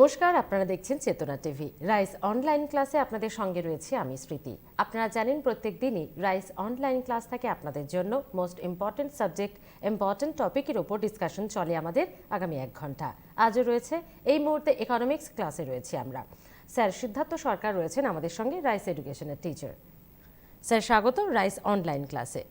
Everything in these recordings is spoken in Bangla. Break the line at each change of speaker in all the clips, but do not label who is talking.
নমস্কার, আপনারা দেখছেন চেতনা টিভি। রাইস অনলাইন ক্লাসে আপনাদের সঙ্গে রয়েছে আমি স্মৃতি। আপনারা জানেন প্রত্যেক দিনই রাইস অনলাইন ক্লাস থাকে আপনাদের জন্য মোস্ট ইম্পর্টেন্ট সাবজেক্ট, ইম্পর্টেন্ট টপিকের ওপর ডিসকাশন চলে আমাদের আগামী 1 ঘন্টা। আজও রয়েছে এই মুহূর্তে ইকোনমিক্স ক্লাসে রয়েছি আমরা। স্যার সিদ্ধার্থ সরকার রয়েছেন আমাদের সঙ্গে, রাইস এডুকেশনের টিচার। স্যার স্বাগত রাইস অনলাইন ক্লাসে।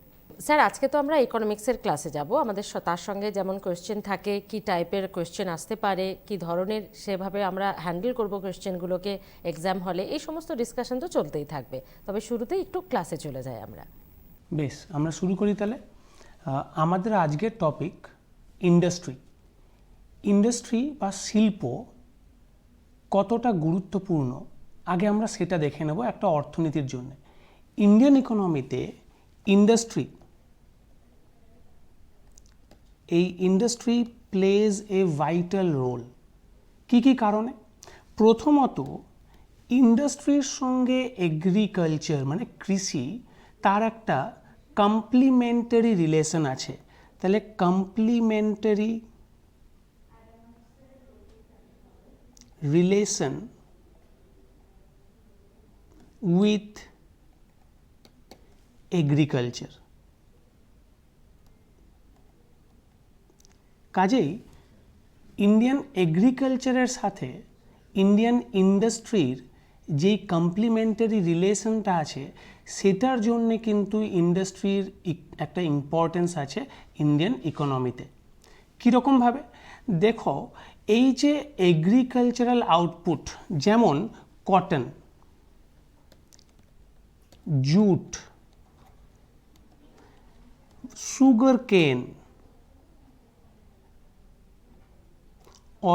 স্যার আজকে তো আমরা ইকোনমিক্সের ক্লাসে যাব, আমাদের তার সঙ্গে যেমন কোয়েশ্চেন থাকে, কি টাইপের কোয়েশ্চেন আসতে পারে, কি ধরনের সেভাবে আমরা হ্যান্ডেল করব কোয়েশ্চেনগুলোকে এক্সাম হলে, এই সমস্ত ডিসকাশন তো চলতেই থাকবে। তবে শুরুতেই একটু ক্লাসে চলে যাই আমরা।
বেশ, আমরা শুরু করি তাহলে। আমাদের আজকের টপিক ইন্ডাস্ট্রি। ইন্ডাস্ট্রি বা শিল্প কতটা গুরুত্বপূর্ণ আগে আমরা সেটা দেখে নেব একটা অর্থনীতির জন্য। ইন্ডিয়ান ইকোনমিতে ইন্ডাস্ট্রি, এই industry plays a vital role. কি কারণে? প্রথমত, ইন্ডাস্ট্রির সঙ্গে এগ্রিকালচার মানে কৃষি, তার একটা কমপ্লিমেন্টারি রিলেশন আছে। তাহলে কমপ্লিমেন্টারি রিলেশন উইথ এগ্রিকালচার। কাজেই ইন্ডিয়ান এগ্রিকালচারের সাথে ইন্ডিয়ান ইন্ডাস্ট্রির যেই কমপ্লিমেন্টারি রিলেশনটা আছে, সেটার জন্যে কিন্তু ইন্ডাস্ট্রির একটা ইম্পর্টেন্স আছে ইন্ডিয়ান ইকোনমিতে। কীরকমভাবে দেখো, এই যে এগ্রিকালচারাল আউটপুট, যেমন কটন, জুট, সুগার কেন,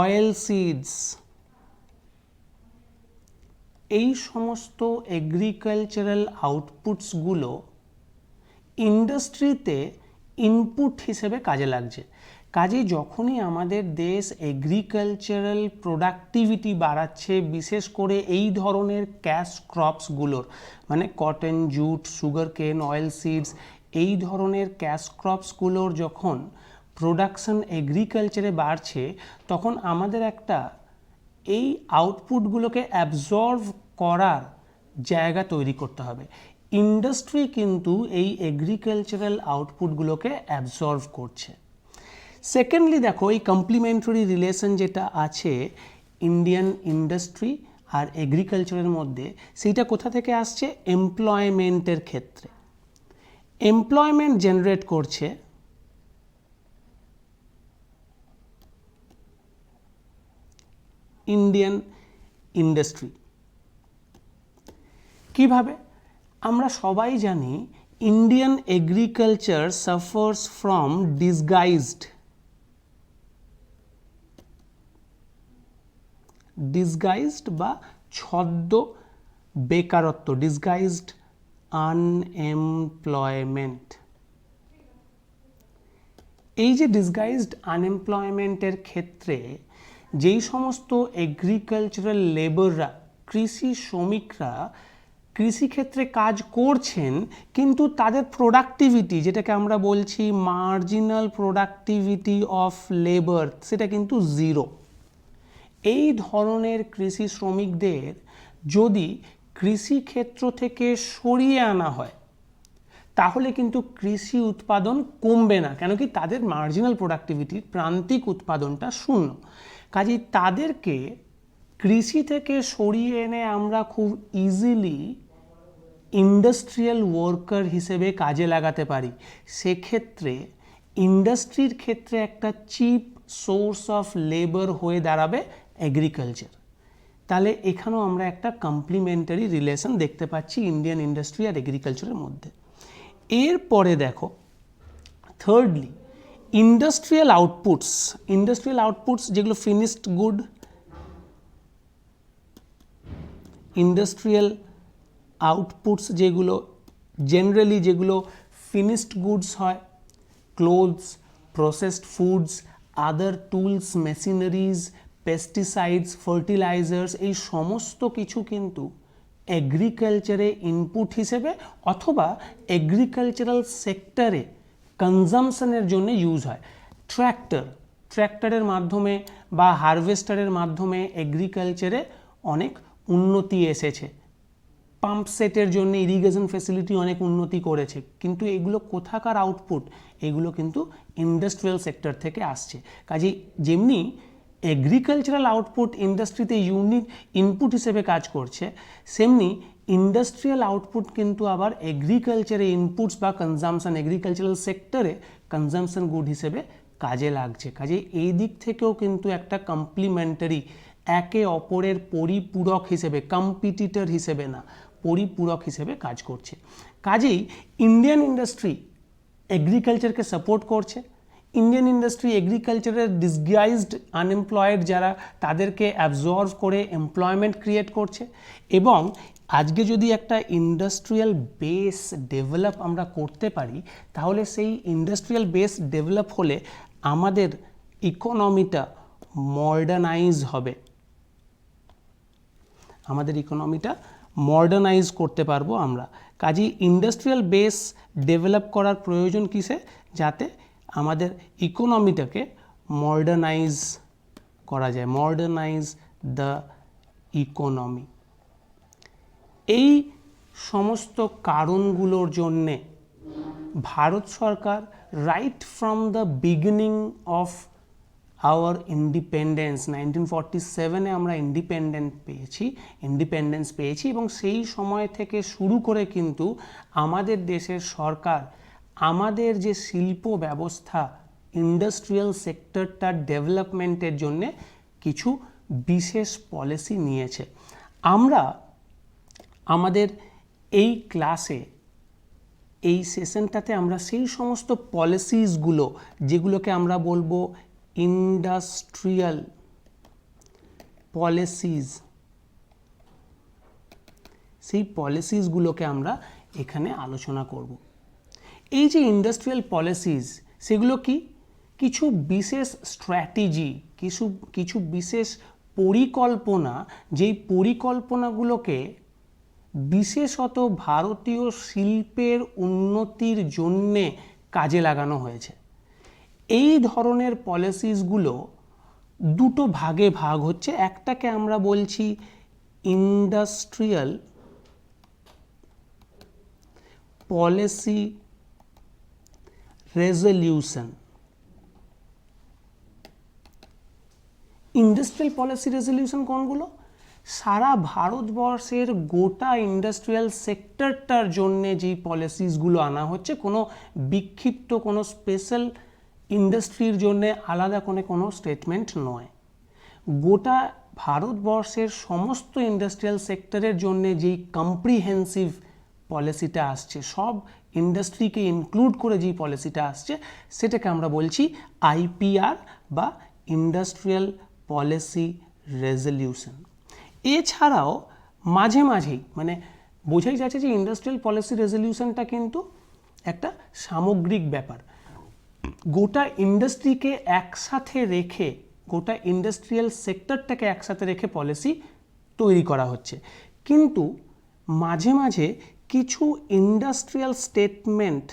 অয়েল সিডস, এই সমস্ত এগ্রিকালচারাল আউটপুটসগুলো ইন্ডাস্ট্রিতে ইনপুট হিসেবে কাজে লাগছে। কাজেই যখনই আমাদের দেশ এগ্রিকালচারাল প্রোডাক্টিভিটি বাড়াচ্ছে, বিশেষ করে এই ধরনের ক্যাশ ক্রপসগুলোর, মানে কটন, জুট, সুগার কেন, অয়েল সিডস, এই ধরনের ক্যাশ ক্রপসগুলোর যখন প্রোডাকশন এগ্রিকালচারে বাড়ছে, তখন আমাদের একটা এই আউটপুটগুলোকে অ্যাবজর্ভ করার জায়গা তৈরি করতে হবে। ইন্ডাস্ট্রি কিন্তু এই এগ্রিকালচারাল আউটপুটগুলোকে অ্যাবজর্ভ করছে। সেকেন্ডলি দেখো, এই কমপ্লিমেন্টারি রিলেশন যেটা আছে ইন্ডিয়ান ইন্ডাস্ট্রি আর এগ্রিকালচারের মধ্যে, সেইটা কোথা থেকে আসছে? এমপ্লয়মেন্টের ক্ষেত্রে। এমপ্লয়মেন্ট জেনারেট করছে ইন্ডিয়ান ইন্ডাস্ট্রি। কিভাবে? আমরা সবাই জানি Indian agriculture suffers from disguised বা ছদ্ম বেকারত্ব, ডিসগাইজড আনএমপ্লয়মেন্ট। এই যে ডিসগাইজড আনএমপ্লয়মেন্টের ক্ষেত্রে যেই সমস্ত এগ্রিকালচারাল লেবাররা, কৃষি শ্রমিকরা কৃষিক্ষেত্রে কাজ করছেন, কিন্তু তাদের প্রোডাক্টিভিটি, যেটাকে আমরা বলছি মার্জিনাল প্রোডাক্টিভিটি অফ লেবার, সেটা কিন্তু জিরো। এই ধরনের কৃষি শ্রমিকদের যদি কৃষিক্ষেত্র থেকে সরিয়ে আনা হয়, তাহলে কিন্তু কৃষি উৎপাদন কমবে না। কেন কি? তাদের মার্জিনাল প্রোডাক্টিভিটি, প্রান্তিক উৎপাদনটা শূন্য। কাজেই তাদেরকে কৃষি থেকে সরিয়ে এনে আমরা খুব ইজিলি ইন্ডাস্ট্রিয়াল ওয়ার্কার হিসেবে কাজে লাগাতে পারি। সেক্ষেত্রে ইন্ডাস্ট্রির ক্ষেত্রে একটা চিপ সোর্স অফ লেবার হয়ে দাঁড়াবে এগ্রিকালচার। তাহলে এখানেও আমরা একটা কমপ্লিমেন্টারি রিলেশন দেখতে পাচ্ছি ইন্ডিয়ান ইন্ডাস্ট্রি আর এগ্রিকালচারের মধ্যে। এরপরে দেখো, থার্ডলি ইন্ডাস্ট্রিয়াল আউটপুটস যেগুলো ফিনিশড গুড, ইন্ডাস্ট্রিয়াল আউটপুটস যেগুলো জেনারেলি যেগুলো ফিনিশড গুডস হয়, ক্লোথস, প্রসেসড ফুডস, আদার টুলস, মেশিনারিজ, পেস্টিসাইডস, ফার্টিলাইজার্স, এই সমস্ত কিছু কিন্তু এগ্রিকালচারে ইনপুট হিসেবে অথবা এগ্রিকালচারাল সেক্টরে কনজামশনের জন্য ইউজ হয়। ট্র্যাক্টরের মাধ্যমে বা হারভেস্টারের মাধ্যমে এগ্রিকালচারে অনেক উন্নতি এসেছে, পাম্প সেটের জন্য ইরিগেশন ফেসিলিটি অনেক উন্নতি করেছে, কিন্তু এগুলো কোথাকার আউটপুট? এগুলো কিন্তু ইন্ডাস্ট্রিয়াল সেক্টর থেকে আসছে। কাজেই যেমনি এগ্রিকালচারাল আউটপুট ইন্ডাস্ট্রিতে ইনপুট হিসেবে কাজ করছে, সেমনি ইন্ডাস্ট্রিয়াল আউটপুট কিন্তু আবার এগ্রিকালচারে ইনপুটস বা কনজামশন, এগ্রিকালচারাল সেক্টরে কনজামশন গুড হিসেবে কাজে লাগছে। কাজে এই দিক থেকেও কিন্তু একটা কমপ্লিমেন্টারি, একে অপরের পরিপূরক হিসেবে, কম্পিটিটর হিসেবে না, পরিপূরক হিসেবে কাজ করছে। কাজেই ইন্ডিয়ান ইন্ডাস্ট্রি এগ্রিকালচারকে সাপোর্ট করছে, ইন্ডিয়ান ইন্ডাস্ট্রি এগ্রিকালচারের ডিসগাইজড আনএমপ্লয়েড যারা, তাদেরকে অ্যাবজর্ভ করে এমপ্লয়মেন্ট ক্রিয়েট করছে। এবং আজকে যদি একটা ইন্ডাস্ট্রিয়াল বেস ডেভেলপ আমরা করতে পারি, তাহলে সেই ইন্ডাস্ট্রিয়াল বেস ডেভেলপ হলে আমাদের ইকোনমিটা মডার্নাইজ হবে, আমাদের ইকোনমিটা মডার্নাইজ করতে পারবো আমরা। কাজেই ইন্ডাস্ট্রিয়াল বেস ডেভেলপ করার প্রয়োজন কিসে? যাতে আমাদের ইকোনমিটাকে মডার্নাইজ করা যায়, মডার্নাইজ দ্য ইকোনমি। এই সমস্ত কারণগুলোর জন্যে ভারত সরকার right from the beginning of our independence, 1947-এ আমরা ইন্ডিপেন্ডেন্স পেয়েছি এবং সেই সময় থেকে শুরু করে কিন্তু আমাদের দেশের সরকার আমাদের যে শিল্প ব্যবস্থা, ইন্ডাস্ট্রিয়াল সেক্টরটার ডেভেলপমেন্টের জন্যে কিছু বিশেষ পলিসি নিয়েছে। আমরা আমাদের এই ক্লাসে, এই সেশনটাতে আমরা সেই সমস্ত পলিসিসগুলো, যেগুলোকে আমরা বলবো ইন্ডাস্ট্রিয়াল পলিসিস, সেই পলিসিসগুলোকে আমরা এখানে আলোচনা করব। এই যে ইন্ডাস্ট্রিয়াল পলিসিস, সেগুলো কি? কিছু বিশেষ স্ট্র্যাটেজি, কিছু বিশেষ পরিকল্পনা, যেই পরিকল্পনাগুলোকে বিশেষত ভারতীয় শিল্পের উন্নতির জন্যে কাজে লাগানো হয়েছে। এই ধরনের পলিসিসগুলো দুটো ভাগে ভাগ হচ্ছে। একটাকে আমরা বলছি industrial policy resolution. Industrial policy resolution কোনগুলো? সারা ভারতবর্ষের গোটা ইন্ডাস্ট্রিয়াল সেক্টরটার জন্যে যেই পলিসিসগুলো আনা হচ্ছে, কোনো বিক্ষিপ্ত, কোনো স্পেশাল ইন্ডাস্ট্রির জন্যে আলাদা কোনো স্টেটমেন্ট নয়। গোটা ভারতবর্ষের সমস্ত ইন্ডাস্ট্রিয়াল সেক্টরের জন্যে যেই কম্প্রিহেন্সিভ পলিসিটা আসছে, সব ইন্ডাস্ট্রিকে ইনক্লুড করে যেই পলিসিটা আসছে, সেটাকে আমরা বলছি আইপিআর বা ইন্ডাস্ট্রিয়াল পলিসি রেজলিউশন। এছাড়াও মাঝে মাঝেই, মানে বোঝাই যাচ্ছে যে ইন্ডাস্ট্রিয়াল পলিসি রেজলিউশনটা কিন্তু একটা সামগ্রিক ব্যাপার। গোটা ইন্ডাস্ট্রিকে একসাথে রেখে, গোটা ইন্ডাস্ট্রিয়াল সেক্টরটাকে একসাথে রেখে পলিসি তৈরি করা হচ্ছে। কিন্তু মাঝে মাঝে কিছু ইন্ডাস্ট্রিয়াল স্টেটমেন্ট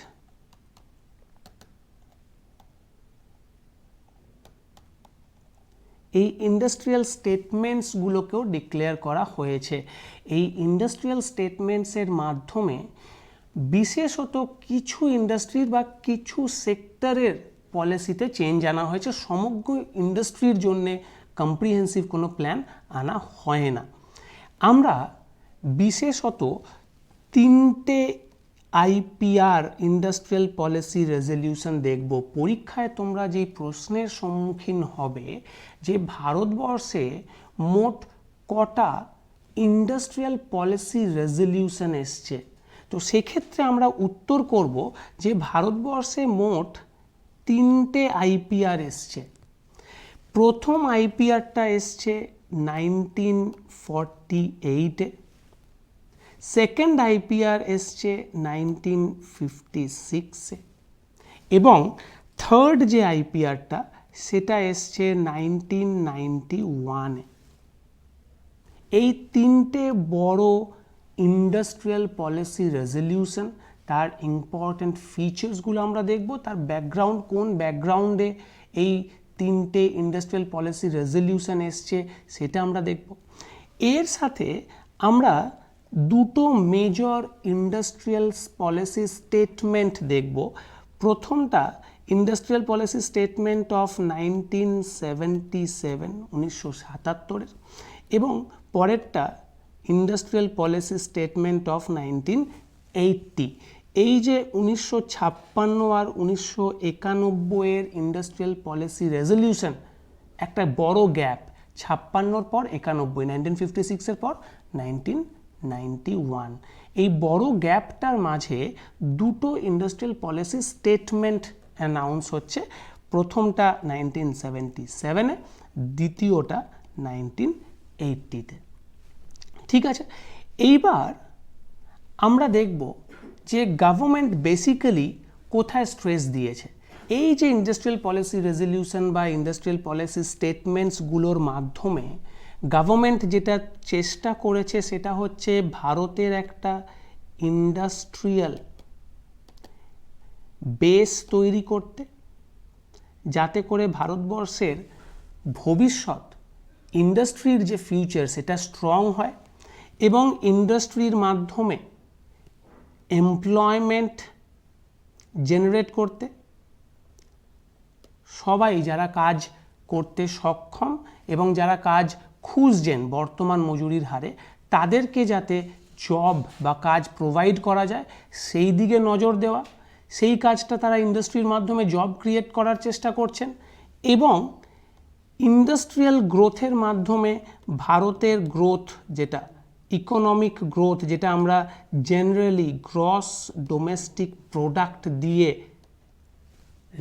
এই ইন্ডাস্ট্রিয়াল স্টেটমেন্টসগুলোকেও ডিক্লেয়ার করা হয়েছে। এই ইন্ডাস্ট্রিয়াল স্টেটমেন্টসের মাধ্যমে বিশেষত কিছু ইন্ডাস্ট্রির বা কিছু সেক্টরের পলিসিতে চেঞ্জ আনা হয়েছে, সমগ্র ইন্ডাস্ট্রির জন্যে কম্প্রিহেন্সিভ কোনো প্ল্যান আনা হয় না। আমরা বিশেষত তিনটে আইপিআর, ইন্ডাস্ট্রিয়াল পলিসি রেজলিউশন দেখব। পরীক্ষায় তোমরা যেই প্রশ্নের সম্মুখীন হবে যে ভারতবর্ষে মোট কটা ইন্ডাস্ট্রিয়াল পলিসি রেজলিউশন এসছে, তো সেক্ষেত্রে আমরা উত্তর করব যে ভারতবর্ষে মোট 3টে আইপিআর এসছে। প্রথম আইপিআরটা এসছে 1948-এ, সেকেন্ড আইপিআর এসছে 1956-এ এবং থার্ড যে আইপিআরটা সেটা এসছে 1991-এ। এই তিনটে বড় ইন্ডাস্ট্রিয়াল পলিসি রেজলিউশন, তার ইম্পর্ট্যান্ট ফিচার্সগুলো আমরা দেখব, তার ব্যাকগ্রাউন্ড, কোন ব্যাকগ্রাউন্ডে এই 3টে ইন্ডাস্ট্রিয়াল পলিসি রেজলিউশন এসছে, সেটা আমরা দেখব। এর সাথে আমরা দুটো মেজর ইন্ডাস্ট্রিয়াল পলিসি স্টেটমেন্ট দেখব। প্রথমটা ইন্ডাস্ট্রিয়াল পলিসি স্টেটমেন্ট অফ 1977 1977 এবং পরেরটা ইন্ডাস্ট্রিয়াল পলিসি স্টেটমেন্ট অফ 1980। এই যে 1956 আর 1991 এর ইন্ডাস্ট্রিয়াল পলিসি রেজলিউশন, একটা বড় গ্যাপ, 56 পর 91, 1956 এর পর 1991, এই বড় গ্যাপটার মাঝে দুটো ইন্ডাস্ট্রিয়াল পলিসি স্টেটমেন্ট অ্যানাউন্স হচ্ছে। প্রথমটা 1977-এ, দ্বিতীয়টা 1980-তে। ঠিক আছে, এইবার আমরা দেখব যে গভর্নমেন্ট বেসিক্যালি কোথায় স্ট্রেস দিয়েছে। এই যে ইন্ডাস্ট্রিয়াল পলিসি রেজলিউশন বা ইন্ডাস্ট্রিয়াল পলিসি স্টেটমেন্টসগুলোর মাধ্যমে গভর্নমেন্ট যেটা চেষ্টা করেছে সেটা হচ্ছে ভারতের একটা ইন্ডাস্ট্রিয়াল বেস তৈরি করতে, যাতে করে ভারতবর্ষের ভবিষ্যৎ ইন্ডাস্ট্রির যে ফিউচার সেটা স্ট্রং হয় এবং ইন্ডাস্ট্রির মাধ্যমে এমপ্লয়মেন্ট জেনারেট করতে, সবাই যারা কাজ করতে সক্ষম এবং যারা কাজ খুঁজছেন বর্তমান মজুরির হারে, তাদেরকে যাতে জব বা কাজ প্রোভাইড করা যায় সেই দিকে নজর দেওয়া। সেই কাজটা তারা ইন্ডাস্ট্রির মাধ্যমে জব ক্রিয়েট করার চেষ্টা করছেন এবং ইন্ডাস্ট্রিয়াল গ্রোথের মাধ্যমে ভারতের গ্রোথ, যেটা ইকোনমিক গ্রোথ, যেটা আমরা জেনারেলি গ্রস ডোমেস্টিক প্রোডাক্ট দিয়ে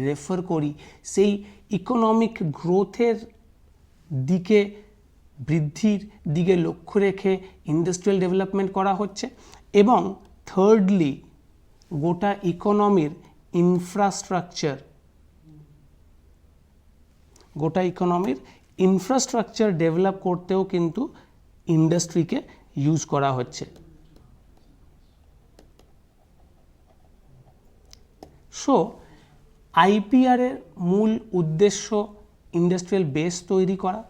রেফার করি, সেই ইকোনমিক গ্রোথের দিকে, বৃদ্ধির দিকে লক্ষ্য রেখে ইন্ডাস্ট্রিয়াল ডেভেলপমেন্ট করা হচ্ছে। এবং থার্ডলি, গোটা ইকোনমির ইনফ্রাস্ট্রাকচার ডেভেলপ করতেও কিন্তু ইন্ডাস্ট্রিকে ইউজ করা হচ্ছে। সো আইপিআর এর মূল উদ্দেশ্য ইন্ডাস্ট্রিয়াল বেস তৈরি করা,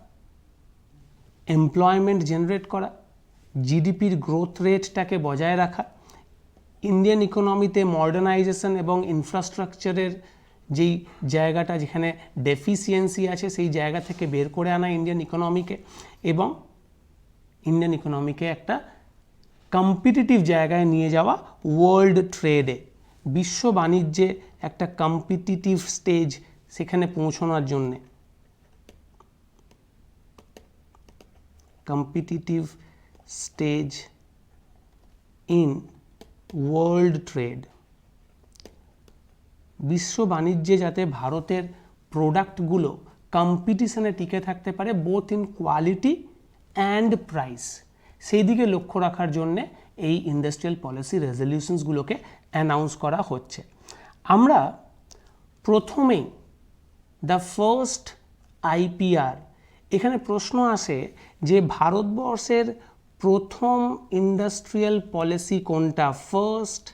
এমপ্লয়মেন্ট জেনারেট করা, জিডিপির গ্রোথ রেটটাকে বজায় রাখা, ইন্ডিয়ান ইকোনমিতে মডার্নাইজেশন এবং ইনফ্রাস্ট্রাকচারের যেই জায়গাটা যেখানে ডেফিসিয়েন্সি আছে সেই জায়গা থেকে বের করে আনা ইন্ডিয়ান ইকোনমিকে, এবং ইন্ডিয়ান ইকোনমিকে একটা কম্পিটিটিভ জায়গায় নিয়ে যাওয়া ওয়ার্ল্ড ট্রেডে, বিশ্ব বাণিজ্যে একটা কম্পিটিটিভ স্টেজ সেখানে পৌঁছানোর জন্যে, competitive stage in world trade, বিশ্ব বাণিজ্যে যাতে ভারতের প্রোডাক্টগুলো কম্পিটিশনে টিকে থাকতে পারে both in quality and price, সেই দিকে লক্ষ্য রাখার জন্যে এই ইন্ডাস্ট্রিয়াল পলিসি রেজলিউশনসগুলোকে অ্যানাউন্স করা হচ্ছে। আমরা প্রথমেই দ্য ফার্স্ট আইপিআর, এখানে প্রশ্ন আসে যে ভারতবর্ষের প্রথম ইন্ডাস্ট্রিয়াল পলিসি কোনটা। ফার্স্ট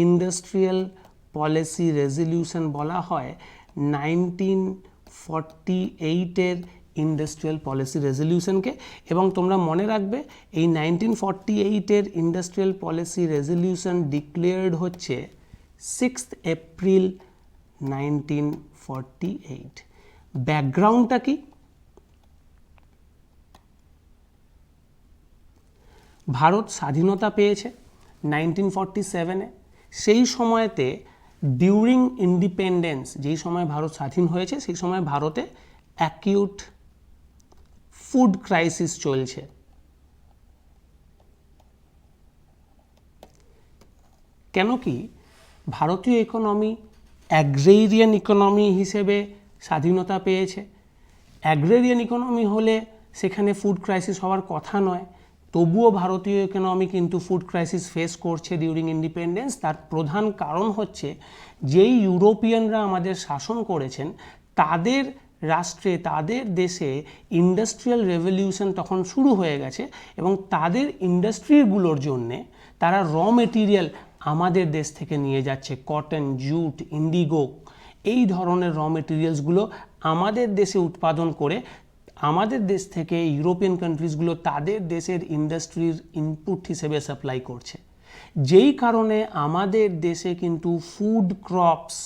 ইন্ডাস্ট্রিয়াল পলিসি রেজলিউশন বলা হয় 1948-এর ইন্ডাস্ট্রিয়াল পলিসি রেজলিউশনকে, এবং তোমরা মনে রাখবে এই 1948-এর ইন্ডাস্ট্রিয়াল পলিসি রেজলিউশন ডিক্লেয়ার্ড হচ্ছে 6 এপ্রিল 1948। ব্যাকগ্রাউন্ডটা কি? ভারত স্বাধীনতা পেয়েছে 1947-এ। সেই সময়তে ডিউরিং ইন্ডিপেন্ডেন্স, যেই সময় ভারত স্বাধীন হয়েছে সেই সময় ভারতে অ্যাকিউট ফুড ক্রাইসিস চলছে। কেন কি ভারতীয় ইকোনমি অ্যাগ্রেরিয়ান ইকোনমি হিসেবে স্বাধীনতা পেয়েছে। অ্যাগ্রেরিয়ান ইকোনমি হলে সেখানে ফুড ক্রাইসিস হওয়ার কথা নয়, তবুও ভারতীয় ইকোনমি কিন্তু ফুড ক্রাইসিস ফেস করছে ডিউরিং ইন্ডিপেন্ডেন্স। তার প্রধান কারণ হচ্ছে যেই ইউরোপিয়ানরা আমাদের শাসন করেছেন তাদের রাষ্ট্রে, তাদের দেশে ইন্ডাস্ট্রিয়াল রেভলিউশন তখন শুরু হয়ে গেছে এবং তাদের ইন্ডাস্ট্রিগুলোর জন্যে তারা র মেটেরিয়াল আমাদের দেশ থেকে নিয়ে যাচ্ছে। কটন, জুট, ইন্ডিগো, এই ধরনের র মেটেরিয়ালসগুলো আমাদের দেশে উৎপাদন করে আমাদের দেশ থেকে ইউরোপিয়ান কান্ট্রিজগুলো তাদের দেশের ইন্ডাস্ট্রির ইনপুট হিসেবে সাপ্লাই করছে, যেই কারণে আমাদের দেশে কিন্তু ফুড ক্রপস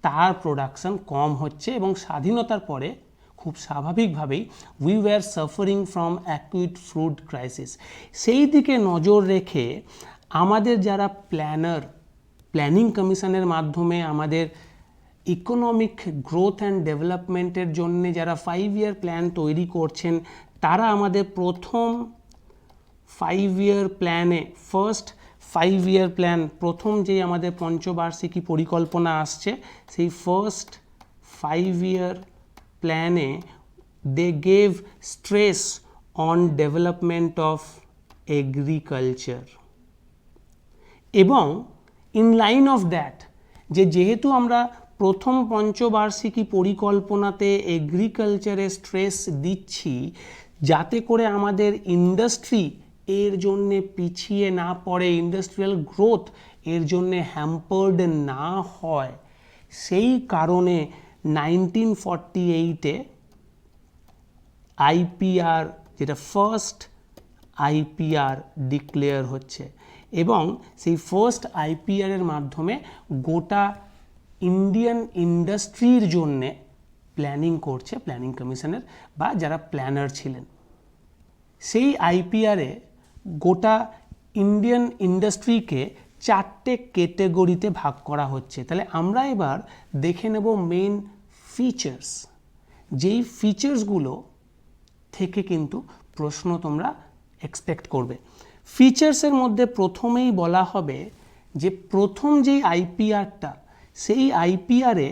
তার প্রোডাকশন কম হচ্ছে এবং স্বাধীনতার পরে খুব স্বাভাবিকভাবেই we were suffering from acute food crisis. সেই দিকে নজর রেখে আমাদের যারা প্ল্যানিং কমিশনের মাধ্যমে আমাদের ইকোনমিক গ্রোথ অ্যান্ড ডেভেলপমেন্টের জন্য যারা 5 ইয়ার প্ল্যান তৈরি করছেন, তারা আমাদের প্রথম 5 ইয়ার প্ল্যানে ফার্স্ট 5 ইয়ার প্ল্যান, প্রথম যে আমাদের পঞ্চবার্ষিকী পরিকল্পনা আসছে, সেই ফার্স্ট 5 ইয়ার প্ল্যানে they gave stress on development of agriculture এবং ইন লাইন অফ দ্যাট যেহেতু আমরা প্রথম পঞ্চবার্ষিকী পরিকল্পনাতে এগ্রিকালচারে স্ট্রেস দিচ্ছি যাতে করে আমাদের ইন্ডাস্ট্রি এর জন্যে পিছিয়ে না পড়ে, ইন্ডাস্ট্রিয়াল গ্রোথ এর জন্যে হ্যাম্পার্ড না হয়, সেই কারণে 1948-এ আইপিআর, যেটা ফার্স্ট আইপিআর ডিক্লেয়ার হচ্ছে এবং সেই ফার্স্ট আইপিআরের মাধ্যমে গোটা ইন্ডিয়ান ইন্ডাস্ট্রির জন্যে প্ল্যানিং করছে প্ল্যানিং কমিশনের বা যারা প্ল্যানার ছিলেন। সেই আইপিআরে গোটা ইন্ডিয়ান ইন্ডাস্ট্রিকে 4টে ক্যাটেগরিতে ভাগ করা হচ্ছে। তাহলে আমরা এবার দেখে নেব মেইন ফিচার্স, যেই ফিচার্সগুলো থেকে কিন্তু প্রশ্ন তোমরা এক্সপেক্ট করবে। ফিচার্সের মধ্যে প্রথমেই বলা হবে যে প্রথম যেই আইপিআরটা, সেই আইপিআরে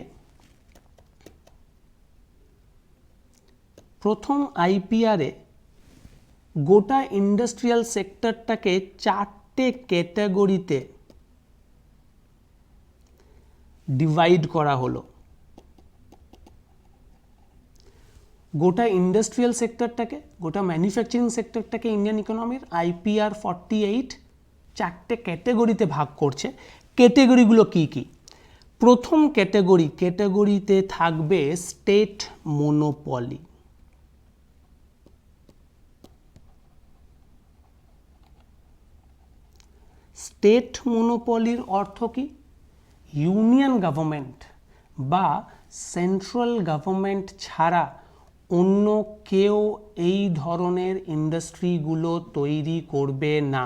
গোটা ইন্ডাস্ট্রিয়াল সেক্টরটাকে 4টে ক্যাটাগরিতে ডিভাইড করা হলো। গোটা ইন্ডাস্ট্রিয়াল সেক্টরটাকে, গোটা ম্যানুফ্যাকচারিং সেক্টরটাকে ইন্ডিয়ান ইকোনমির আইপিআর 48 4টে ক্যাটাগরিতে ভাগ করছে। ক্যাটাগরিগুলো কি কি? প্রথম ক্যাটাগরিতে থাকবে স্টেট মনোপলি। স্টেট মনোপলির অর্থ কি? ইউনিয়ন গভর্নমেন্ট বা সেন্ট্রাল গভর্নমেন্ট ছাড়া অন্য কেউ এই ধরনের ইন্ডাস্ট্রিগুলো তৈরি করবে না।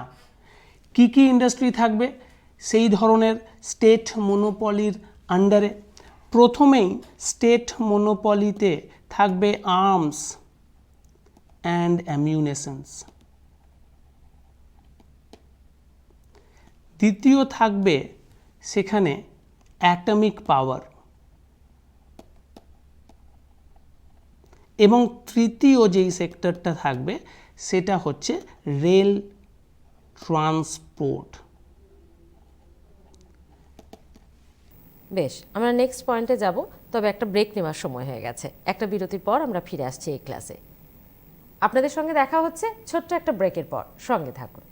কি কি ইন্ডাস্ট্রি থাকবে সেই ধরনের স্টেট মনোপলির আন্ডারে? প্রথমেই স্টেট মনোপলিতে থাকবে আর্মস অ্যান্ড অ্যামিউনেশনস। দ্বিতীয় থাকবে সেখানে অ্যাটমিক পাওয়ার এবং তৃতীয় যেই সেক্টরটা থাকবে সেটা হচ্ছে রেল ট্রান্সপোর্ট।
বেশ, আমরা নেক্সট পয়েন্টে যাব, তবে একটা ব্রেক নেওয়ার সময় হয়ে গেছে। একটা বিরতির পর আমরা ফিরে আসছি এই ক্লাসে। আপনাদের সঙ্গে দেখা হচ্ছে ছোট্ট একটা ব্রেকের পর, সঙ্গে থাকুন।